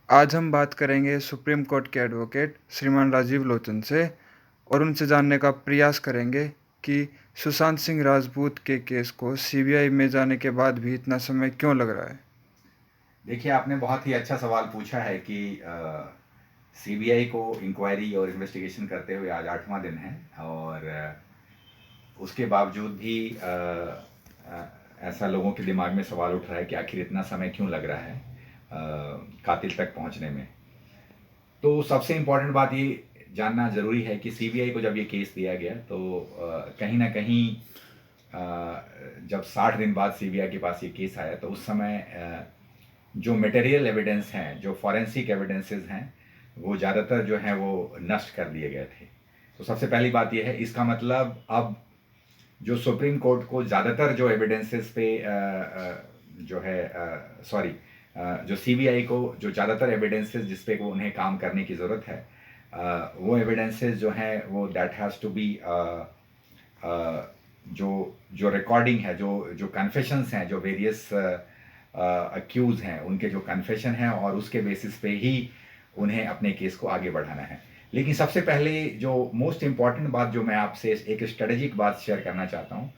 आज हम बात करेंगे सुप्रीम कोर्ट के एडवोकेट श्रीमान राजीव लोचन से और उनसे जानने का प्रयास करेंगे कि सुशांत सिंह राजपूत के केस को सीबीआई में जाने के बाद भी इतना समय क्यों लग रहा है। देखिए, आपने बहुत ही अच्छा सवाल पूछा है कि सीबीआई को इंक्वायरी और इन्वेस्टिगेशन करते हुए आज 8वां दिन है और उसके बावजूद भी ऐसा लोगों के दिमाग में सवाल उठ रहा है कि आखिर इतना समय क्यों लग रहा है कातिल तक पहुंचने में। तो सबसे इम्पोर्टेंट बात ये जानना ज़रूरी है कि सीबीआई को जब ये केस दिया गया तो कहीं ना कहीं जब 60 दिन बाद सीबीआई के पास ये केस आया तो उस समय जो मटेरियल एविडेंस हैं, जो फॉरेंसिक एविडेंसेस हैं, वो ज़्यादातर जो हैं वो नष्ट कर दिए गए थे। तो सबसे पहली बात ये है, इसका मतलब अब जो सुप्रीम कोर्ट को ज़्यादातर जो एविडेंसेस पे जो है सॉरी जो सीबीआई को जो ज़्यादातर एविडेंसेस जिस पे वो उन्हें काम करने की ज़रूरत है, वो एविडेंसेस जो हैं वो दैट हैज़ टू बी जो जो रिकॉर्डिंग है, जो जो कन्फेशंस हैं, जो वेरियस अक्यूज़ हैं, उनके जो कन्फेशन हैं और उसके बेसिस पे ही उन्हें अपने केस को आगे बढ़ाना है। लेकिन सबसे पहले जो मोस्ट इम्पॉर्टेंट बात जो मैं आपसे एक स्ट्रेटेजिक बात शेयर करना चाहता हूँ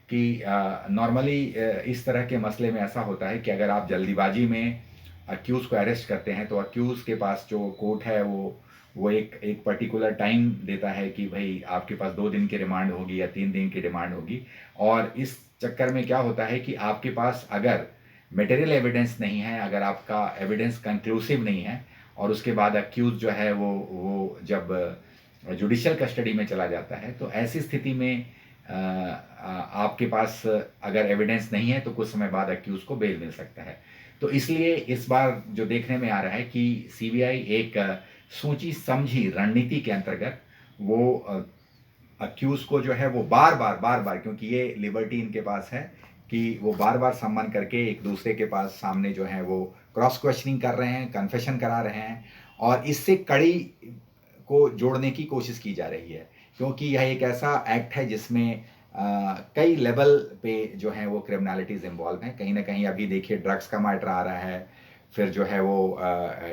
कि नॉर्मली इस तरह के मसले में ऐसा होता है कि अगर आप जल्दीबाजी में अक्यूज़ को अरेस्ट करते हैं तो अक्यूज़ के पास जो कोर्ट है वो एक एक पर्टिकुलर टाइम देता है कि भाई आपके पास 2 दिन की रिमांड होगी या 3 दिन की रिमांड होगी। और इस चक्कर में क्या होता है कि आपके पास अगर मटेरियल एविडेंस नहीं है, अगर आपका एविडेंस कंक्लूसिव नहीं है और उसके बाद अक्यूज़ जो है वो जब जुडिशियल कस्टडी में चला जाता है तो ऐसी स्थिति में आपके पास अगर एविडेंस नहीं है तो कुछ समय बाद अक्यूज़ को बेल मिल सकता है। तो इसलिए इस बार जो देखने में आ रहा है कि सीबीआई एक सोची समझी रणनीति के अंतर्गत वो अक्यूज़ को जो है वो बार बार क्योंकि ये लिबर्टी इनके पास है कि वो बार बार सम्मन करके एक दूसरे के पास सामने जो है वो क्रॉस क्वेश्चनिंग कर रहे हैं, कन्फेशन करा रहे हैं और इससे कड़ी को जोड़ने की कोशिश की जा रही है। क्योंकि यह एक ऐसा एक्ट है जिसमें कई लेवल पे जो है वो क्रिमिनलिटीज़ इन्वॉल्व हैं। कहीं ना कहीं अभी देखिए ड्रग्स का मैटर आ रहा है, फिर जो है वो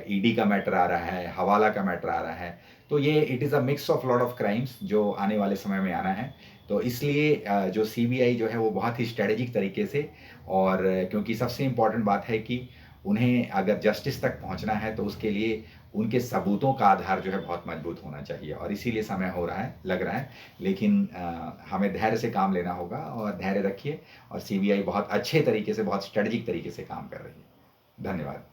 ईडी का मैटर आ रहा है, हवाला का मैटर आ रहा है। तो ये it is a mix of lot of crimes जो आने वाले समय में आना है। तो इसलिए जो सीबीआई जो है वो बहुत ही स्ट्रेटेजिक तरीके से और क्योंकि सबसे इम्पॉर्टेंट बात है कि उन्हें अगर जस्टिस तक पहुंचना है तो उसके लिए उनके सबूतों का आधार जो है बहुत मजबूत होना चाहिए और इसीलिए समय हो रहा है, लग रहा है। लेकिन हमें धैर्य से काम लेना होगा और धैर्य रखिए और सीबीआई बहुत अच्छे तरीके से, बहुत स्ट्रेटेजिक तरीके से काम कर रही है। धन्यवाद।